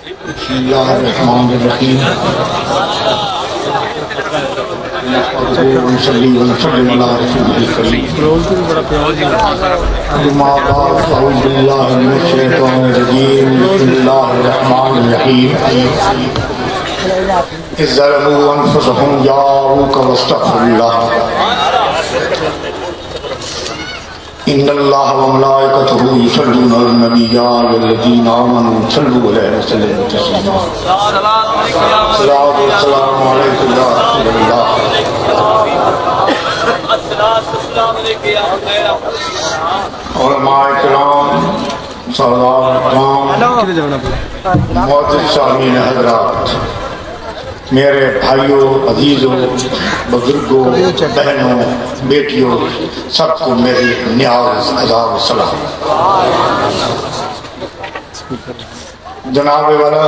بسم اللہ الرحمن الرحیم ونصلی ونسلم علی رسول الکریم اما بعد اعوذ باللہ من الشیطان الرجیم بسم اللہ الرحمن الرحیم اذ ظلموا انفسهم جاءوک واستغفروا اللہ ان اللہ وملائکتہ یصلون علی النبی یا ایھا الذین آمنوا صلوا علیہ وسلموا تسلیما صلوات والسلام علیک یا رسول اللہ علماء کرام سردار اکرام معزز سامعین حضرات، میرے بھائیوں، عزیزوں، بزرگوں، بہنوں، بیٹیوں، سب کو میری نیاز ادا و سلام۔ جناب والا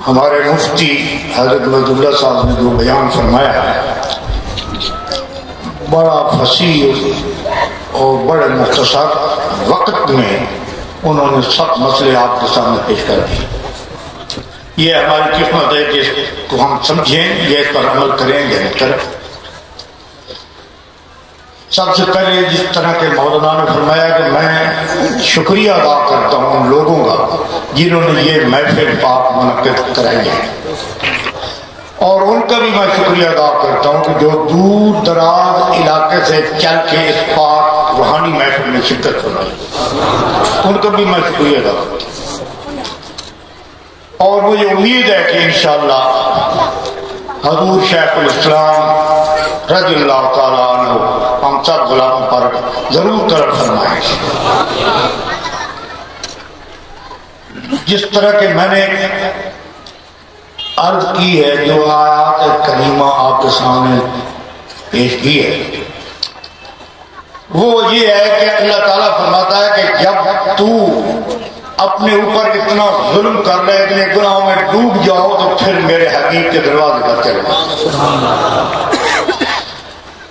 ہمارے مفتی حضرت وحداللہ صاحب نے جو بیان فرمایا ہے بڑا فصیح اور بڑے مختصر وقت میں انہوں نے سب مسئلے آپ کے سامنے پیش کر دیے۔ یہ ہماری قسمت ہے کہ اس کو ہم سمجھیں، یہ اس پر عمل کریں یا نہیں کریں۔ سب سے پہلے جس طرح کے مولانا نے فرمایا کہ میں شکریہ ادا کرتا ہوں لوگوں کا جنہوں نے یہ محفل پاک منعقد کرائی ہے، اور ان کا بھی میں شکریہ ادا کرتا ہوں کہ جو دور دراز علاقے سے چل کے اس پاک روحانی محفل میں شرکت فرمائی، ان کا بھی میں شکریہ ادا کرتا ہوں۔ اور مجھے امید ہے کہ انشاءاللہ حضور شیخ الاسلام رضی اللہ تعالیٰ عنہ ہم سب غلاموں پر ضرور کرم فرمائیں۔ جس طرح کہ میں نے عرض کی ہے، جو آیات کریمہ آپ کے سامنے پیش کی ہے وہ یہ ہے کہ اللہ تعالیٰ فرماتا ہے کہ جب تو اپنے اوپر اتنا ظلم کر لے، اتنے گناہوں میں ڈوب جاؤ، تو پھر میرے حبیب کے دروازے پر چلو۔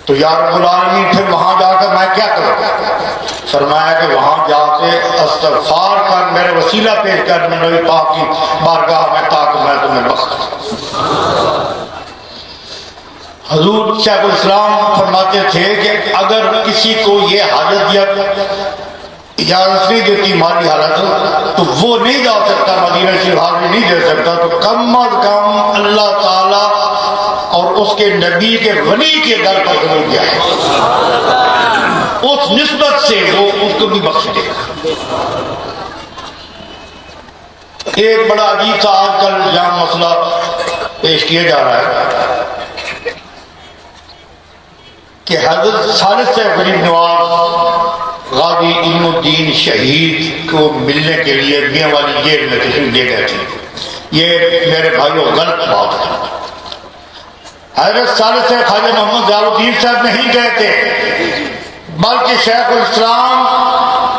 تو یا رب العالمین پھر وہاں جا کر میں کیا کروں؟ فرمایا کہ وہاں جا کے استغفار کر، میرے وسیلہ پیش کر میں نبی پاک کی بارگاہ میں، تاکہ میں تمہیں بخش دوں۔ حضور شیخ الاسلام فرماتے تھے کہ اگر کسی کو یہ حاجت یا اجازت نہیں دیتی مالی حالت، تو وہ نہیں جا سکتا، مدینہ شریف حاضری نہیں دے سکتا، تو کم از کم اللہ تعالیٰ اور اس کے نبی کے ولی کے در پر ضرور جائے، اس نسبت سے وہ اس کو بھی بخش دے گا۔ ایک بڑا عجیب سا آج کل جہاں مسئلہ پیش کیا جا رہا ہے کہ حضرت ثالث سے غریب نواز غازی علم الدین شہید کو ملنے کے لیے میاں والی جیل میں تشریف لے گئے تھے۔ یہ میرے بھائیوں غلط بات ہے۔ حضرت ثالث سے خواجہ محمد ضیاء الدین صاحب نہیں گئے تھے، بلکہ شیخ الاسلام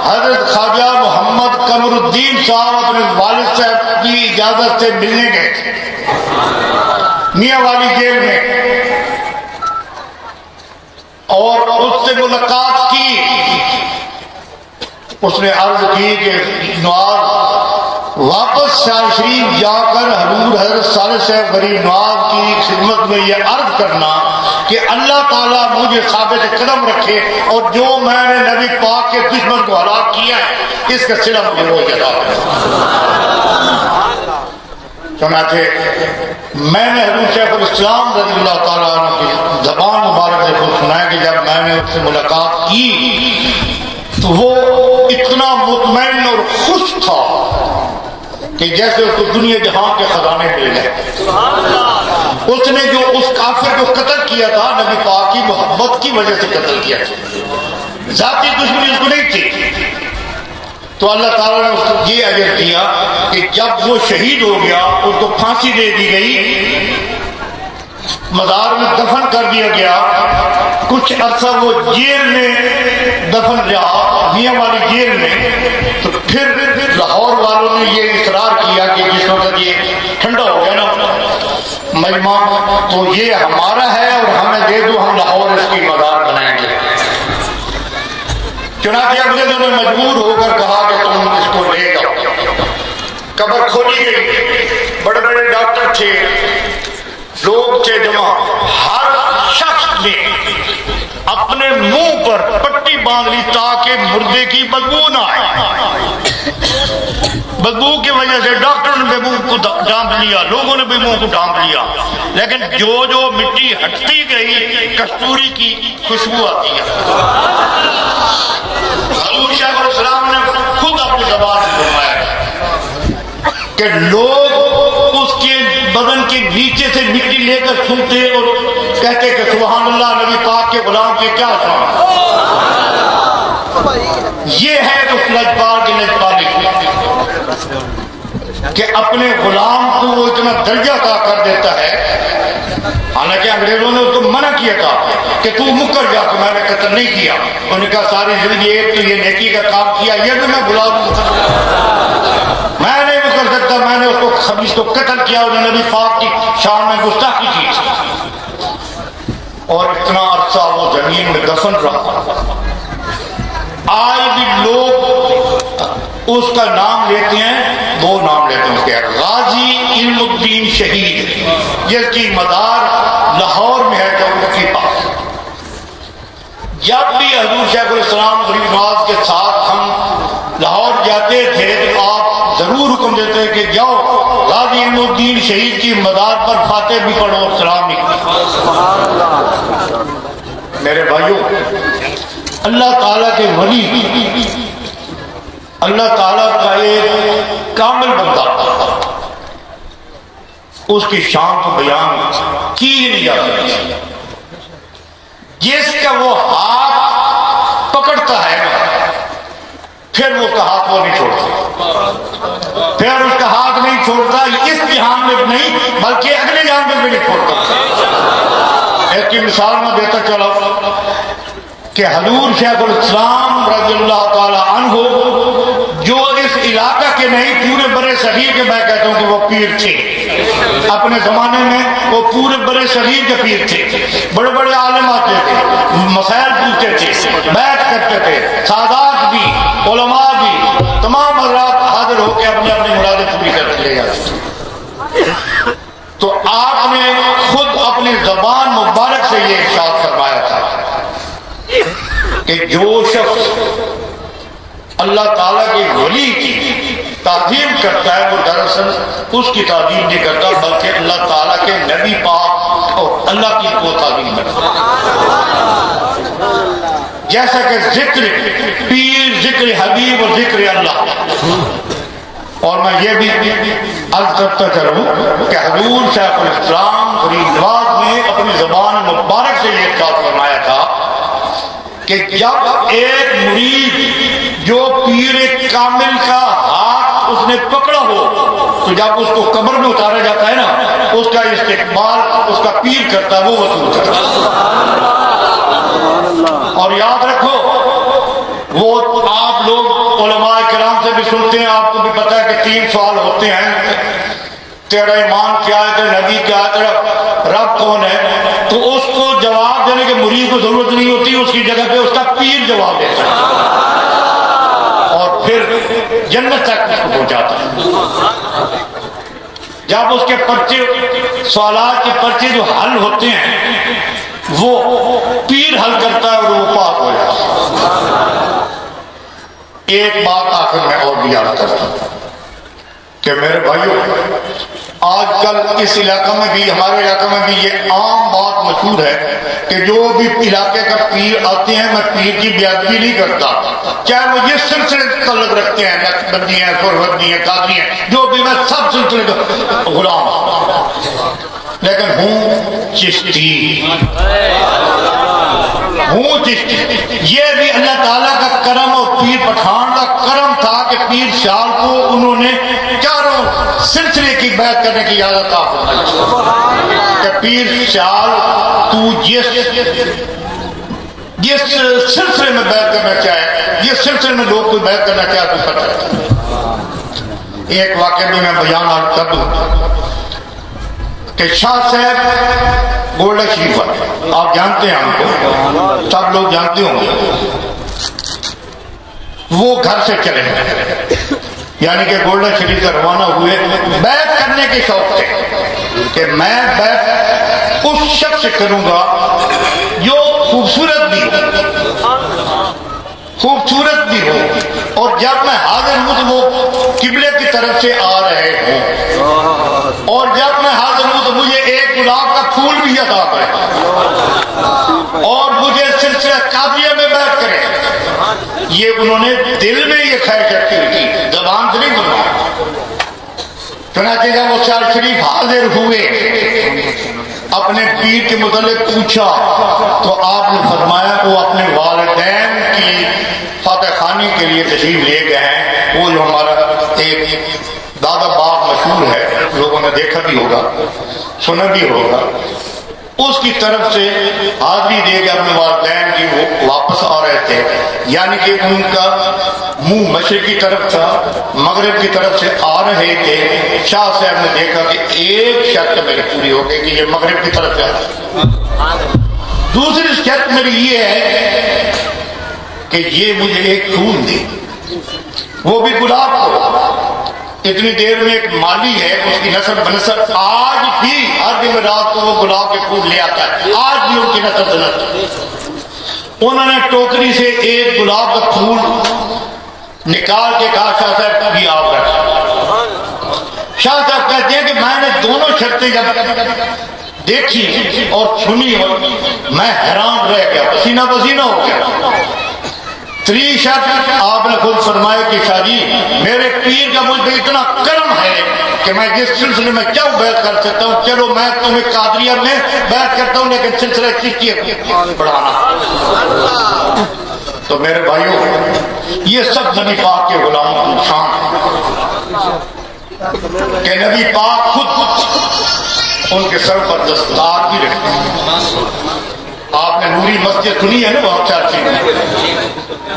حضرت خواجہ محمد قمر الدین صاحب اپنے والد صاحب کی اجازت سے ملنے گئے تھے میاں والی جیل میں، اور اس سے ملاقات کی۔ اس نے عرض کی کہ نواز واپس شاہ شریف جا کر حضور حضرت صالح صاحب غریب نواز کی خدمت میں یہ عرض کرنا کہ اللہ تعالیٰ مجھے ثابت قدم رکھے، اور جو میں نے نبی پاک کے دشمن کو ہلاک کیا ہے اس کا صلہ مجھے روز ادا کرے۔ چنانچہ میں نے حضور شیخ الاسلام رضی اللہ تعالیٰ عنہ کی زبان مبارک سے خود سنایا کہ جب میں نے اس سے ملاقات کی تو وہ اتنا مطمئن اور خوش تھا کہ جیسے اس کو دنیا جہاں کے خزانے مل گئے۔ اس نے جو اس کافر کو قتل کیا تھا نبی پاک کی محبت کی وجہ سے قتل کیا تھا، ذاتی دشمنی اس کو نہیں تھی، تو اللہ تعالیٰ نے اس کو یہ اجر دیا کہ جب وہ شہید ہو گیا اس کو پھانسی دے دی گئی، مزار میں دفن کر دیا گیا، کچھ عرصہ وہ جیل میں دفن رہا میاں والی جیل میں۔ تو پھر لاہور والوں نے یہ اصرار کیا کہ جس وقت یہ ٹھنڈا ہو گیا نا مجمع، تو یہ ہمارا ہے اور ہمیں دے دو، ہم لاہور اس کی مزار بنائیں گے۔ چنانچہ اگلے دن مجبور ہو کر کہا کہ تم اس کو لے جاؤ۔ قبر کھولی گئی، بڑے بڑے ڈاکٹر تھے، لوگ تھے جمع، ہر شخص نے اپنے منہ پر پٹی باندھ لی تاکہ مردے کی بدبو نہ آئے۔ بدبو کی وجہ سے ڈاکٹروں نے بھی منہ کو ڈھانپ لیا، لوگوں نے بھی منہ کو ڈھانپ لیا، لیکن جو جو مٹی ہٹتی گئی کستوری کی خوشبو آتی ہے۔ حضور شیخ الاسلام نے خود اپنی زبان سے فرمایا کہ لوگ اس کے بدن کے نیچے سے مٹی لے کر سنتے اور کہتے کہ سبحان اللہ، نبی پاک کے غلام کے کیا شان۔ یہ ہے اس لجپال کی لجپالی کہ اپنے غلام کو وہ اتنا درجہ عطا کر دیتا ہے، حالانکہ انگریزوں نے اس کو منع کیا تھا کہ تو مکر جا کہ میں نے قتل نہیں کیا۔ انہوں نے کہا ساری زندگی ایک تو یہ نیکی کا کام کیا، یہ بھی میں بلا دوں، میں نہیں مکر سکتا، میں نے اس کو خبیث کو قتل کیا، انہوں نے نبی پاک کی شان میں گستاخی کی، اور اتنا عرصہ وہ زمین میں دفن رہا۔ آج بھی لوگ اس کا نام لیتے ہیں، دو نام لیتے ہیں اس کے، غازی علم الدین شہید، جس کی مدار لاہور میں ہے چوک کے پاس۔ جب بھی حضور شیخ الاسلام غریب نواز کے ساتھ ہم لاہور جاتے تھے تو آپ ضرور حکم دیتے کہ جاؤ غازی علم الدین شہید کی مدار پر فاتح بھی پڑھو اور سلام بھی۔ میرے بھائیوں، اللہ تعالیٰ کے ولی، اللہ تعالیٰ کا ایک کامل بندہ، اس کی شان کو بیان کی نہیں جا سکتی۔ جس کا وہ ہاتھ پکڑتا ہے پھر وہ اس کا ہاتھ وہ نہیں چھوڑتا، پھر اس کا ہاتھ نہیں چھوڑتا، اس جہان میں نہیں بلکہ اگلے جہان میں بھی نہیں چھوڑتا۔ اس کی مثال میں دیتا چلا کہ حضور شیخ الاسلام رضی اللہ تعالی عنہ جو اس علاقہ کے نہیں پورے برے صغیر کے، میں کہتا ہوں کہ وہ پیر تھے اپنے زمانے میں، وہ پورے برے صغیر کے پیر تھے، بڑے بڑے عالم آتے تھے، مسائل پوچھتے تھے، بیعت کرتے تھے، سادات بھی، علماء بھی، تمام حضرات حاضر ہو کے اپنی اپنی مرادیں پوری کر کے لے جاتے تھے۔ تو آپ نے خود اپنی زبان مبارک سے یہ ارشاد فرمایا تھا کہ جو شخص اللہ تعالیٰ کی ولی کی تعظیم کرتا ہے وہ دراصل اس کی تعظیم نہیں کرتا بلکہ اللہ تعالیٰ کے نبی پاک اور اللہ کی کو تعظیم کرتا ہے۔ جیسا کہ ذکر پیر، ذکر حبیب اور ذکر اللہ۔ اور میں یہ بھی عرض کرتا چلوں کہ حضور شیخ الاسلام غریب نواز نے اپنی زبان مبارک سے یہ ارشاد فرمایا تھا کہ جب ایک مرید جو پیر کامل کا ہاتھ اس نے پکڑا ہو تو جب اس کو قبر میں اتارا جاتا ہے نا، اس کا استقبال اس کا پیر کرتا ہے، وہ وصول کرتا ہے۔ اور یاد رکھو، وہ آپ لوگ علماء کرام سے بھی سنتے ہیں، آپ کو بھی پتا ہے کہ 3 سوال ہوتے ہیں، تیرا ایمان کیا ہے، تیرا نبی کیا ہے، تیرا رب کون ہے، تو اس کو جواب دینے کے مرید کو ضرورت نہیں ہوتی، اس کی جگہ پہ اس کا پیر جواب دیتا ہے اور پھر جنت تک اس کو پہنچاتا ہے۔ جب اس کے پرچے، سوالات کے پرچے جو حل ہوتے ہیں وہ پیر حل کرتا ہے اور وہ پاک ہو جاتا ہے۔ ایک بات آخر میں اور بھی یاد کرتا ہوں کہ میرے بھائیوں، آج کل اس علاقہ میں بھی، ہمارے علاقہ میں بھی یہ عام بات مشہور ہے کہ جو بھی علاقے کا پیر آتے ہیں، میں پیر کی بے ادبی نہیں کرتا، چاہے وہ جس سلسلے سے تعلق رکھتے ہیں، نقشبندی ہیں، سہروردی ہیں، قادری ہیں، جو بھی، میں سب سلسلے کا غلام ہوں، لیکن ہوں چشتی، ہوں چشتی۔ یہ بھی اللہ تعالیٰ کا کرم اور پیر پٹھان کا کرم تھا کہ پیر شال کو انہوں نے چاروں سلسلے کی بیعت کرنے کی اجازت فرمائی کہ پیر شال تو جس سلسلے میں بیعت کرنا چاہے، جس سلسلے میں لوگ کوئی بیعت کرنا چاہے تو کر سکتے۔ ایک واقعہ بھی میں بیان کر دوں کہ شاہ صاحب گولڈا شریف ہے، آپ جانتے ہیں، ہم کو سب لوگ جانتے ہوں گے، وہ گھر سے چلے گئے یعنی کہ گولڈن شریف سے روانہ ہوئے بیعت کرنے کے شوق سے کہ میں بیعت اس شخص سے کروں گا جو خوبصورت بھی ہو اور جب میں حاضر ہوں تو وہ قبلے کی طرف سے آ رہے ہوں، اور جب میں حاضر ہوں تو مجھے ایک گلاب کا پھول بھی عطا کرے اور مجھے سلسلہ قادریہ میں بیعت کرے۔ یہ انہوں نے دل میں یہ خواہش رکھی ہوئی تھی، زبان سے نہیں بنوایا۔ چنانچہ جب وہ شاہ شریف حاضر ہوئے، اپنے پیر کے متعلق پوچھا تو آپ نے فرمایا وہ اپنے والدین کی فاتح خانی کے لیے تشریف لے گئے ہیں۔ وہ جو ہمارا ایک دادا باغ مشہور ہے، لوگوں نے دیکھا بھی ہوگا سنا بھی ہوگا، اس کی طرف سے حاضری دے کے اپنے والدین کی وہ واپس آ رہے تھے، یعنی کہ ان کا منہ مشرق کی طرف تھا، مغرب کی طرف سے آ رہے تھے۔ شاہ صاحب نے دیکھا کہ ایک شرط میری پوری ہو گئی کہ یہ مغرب کی طرف سے آ رہا۔ دوسری شرط میری یہ ہے کہ یہ مجھے ایک پھول دے، وہ بھی گلاب کو۔ اتنی دیر میں ایک مالی ہے، اس کی نسل بنسل آج بھی ہر دن رات کو وہ گلاب کے پھول لے آتا ہے، آج بھی ان کی نسل بنسل۔ انہوں نے ٹوکری سے ایک گلاب کا پھول نکال کے کہا شاہ صاحب بھی آپ رکھ۔ شاہ صاحب کہتے ہیں کہ میں نے دونوں شرطیں جب دیکھی اور سنی اور میں حیران رہ گیا، پسینہ پسینہ ہو گیا۔ تری شرط آپ نے خود فرمایا کہ شاہ جی میرے پیر کا مجھ پہ اتنا کرم ہے کہ میں جس سلسلے میں کیا بیعت کر سکتا ہوں، چلو میں تمہیں قادریہ میں بیعت کرتا ہوں، لیکن سلسلہ چشتیہ بڑھانا۔ تو میرے بھائیوں، یہ سب نبی پاک کے غلاموں کی شان ہے کہ نبی پاک خود ان کے سر پر دستار بھی رکھتے ہیں۔ آپ نے نوری مسجد سنی ہے نا، بہت چارچی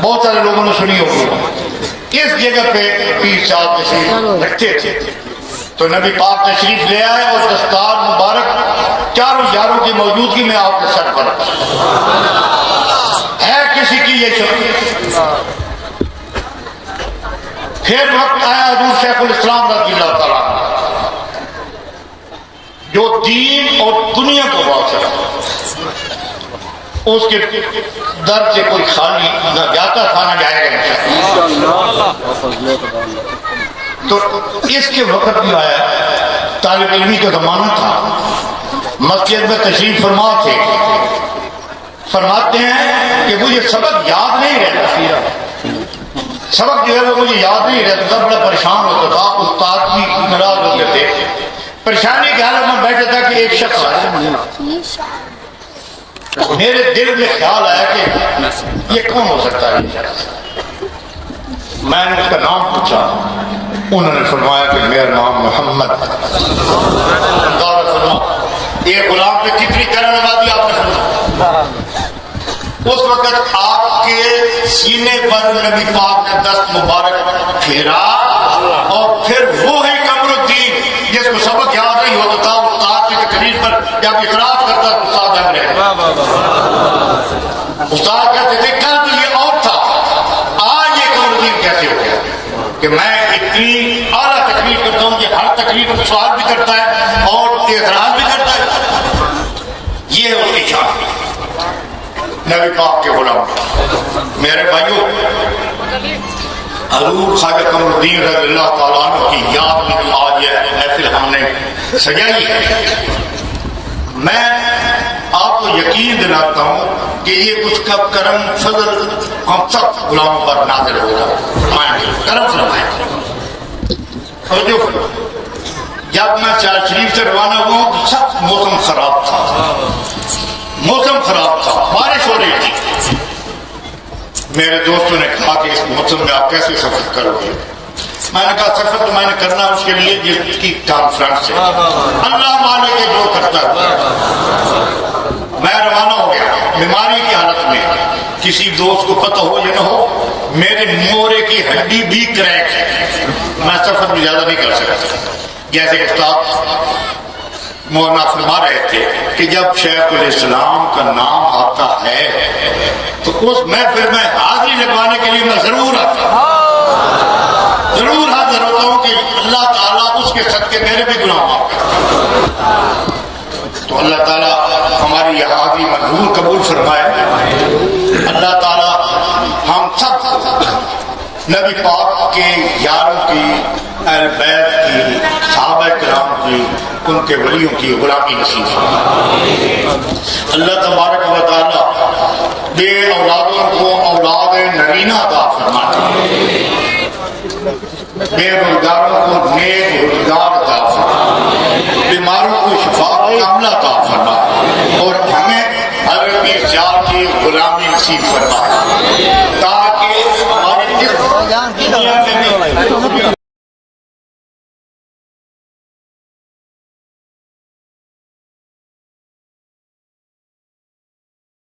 بہت سارے لوگوں نے سنی ہوگی۔ اس جگہ پہ پیر صاحب تشریف رکھتے تھے تو نبی پاک تشریف لے آئے اور دستار مبارک چاروں یاروں کی موجودگی میں آپ کے سر پر ہے کسی کی یہ شرط۔ پھر وقت آیا حضور شیخ الاسلام رضی اللہ تعالیٰ جو دین اور دنیا کو واصل، اس کے در سے کوئی خالی نہ جاتا تھا نہ جائے گا۔ تو اس کے وقت بھی آیا، طالب علمی کا زمانہ تھا، مسجد میں تشریف فرما تھے، فرماتے ہیں کہ مجھے سبق یاد نہیں رہتا، سبق جو ہے وہ مجھے یاد نہیں رہتا تھا، بڑا پریشان ہوتا تھا، استاد بھی ناراض ہوتے تھے۔ پریشانی کے حالت میں بیٹھا تھا کہ ایک شخص آیا، میرے دل میں خیال آیا کہ یہ کون ہو سکتا ہے یہ شخص۔ میں نے اس کا نام پوچھا، انہوں نے فرمایا کہ میرا نام محمد۔ یہ غلام پہ کتنی کرم نوازی آپ نے سنا۔ اس وقت آپ کے سینے پر نبی پاک نے دست مبارک پھیرا اور پھر وہ ہے قمر الدین جس کو سبق یاد نہیں ہوتا تھا، استاد کی تقریر پر جب اعتراض کرتا تو استاد ہم رہے، استاد کہتے تھے کل تو یہ اور تھا، آج یہ قمر الدین کیسے ہو گیا کہ میں اتنی اعلیٰ تقریر کرتا ہوں کہ ہر تقریر میں سوال بھی کرتا ہے اور اعتراض بھی کرتا ہے۔ یہ ہے اس کی شان نبی پاک کے غلام۔ میرے بھائیوں، حضور خواجہ قمر الدین رضی اللہ تعالیٰ عنہ کی یاد میں آج یہ محفل ہم نے سجائی ہے۔ میں آپ کو یقین دلاتا ہوں کہ یہ اس کا کرم فضل ہم سب غلاموں پر نازل ہوگا، کرم فرمائے۔ اور جو جب میں شاہ شریف سے روانہ ہوا ہوں تو سب موسم خراب تھا، موسم خراب تھا، بارش ہو رہی تھی۔ میرے دوستوں نے کہا کہ اس موسم میں آپ کیسے سفر کرو گے؟ میں نے کہا سفر تو میں نے کرنا اس کے لیے جس کی کانفرنس ہے، اللہ مالک ہے جو کرتا ہے۔ میں روانہ ہو گیا بیماری کی حالت میں، کسی دوست کو پتہ ہو یا نہ ہو میرے مورے کی ہڈی بھی کریک ہے، میں سفر بھی زیادہ نہیں کر سکتا۔ جیسے استاد مولانا فرما رہے تھے کہ جب شیخ الاسلام کا نام آتا ہے تو اس محفل میں حاضری لگوانے کے لیے میں ضرور آتا ہوں۔ ضرور حاضر ہوتا ہوں کہ اللہ تعالیٰ اس کے صدقے میرے بھی گناہ معاف کرے. تو اللہ تعالیٰ ہماری یہ حاضری منظور قبول فرمائے. اللہ تعالیٰ ہم سب نبی پاک کے یاروں کی، اہل بیت کی، صحابہ کرام کی، ان کے ولیوں کی غلامی نصیب فرمائے. اللہ تبارک و تعالیٰ بے اولادوں کو اولاد نرینہ عطا فرمائے، بے روزگاروں کو نیک روزگار عطا فرمائے، بیماروں کو شفا کاملہ عطا فرمائے، اور ہمیں ہر سیال کی غلامی نصیب فرمائے، تاکہ ہمارے دنیا میں بھی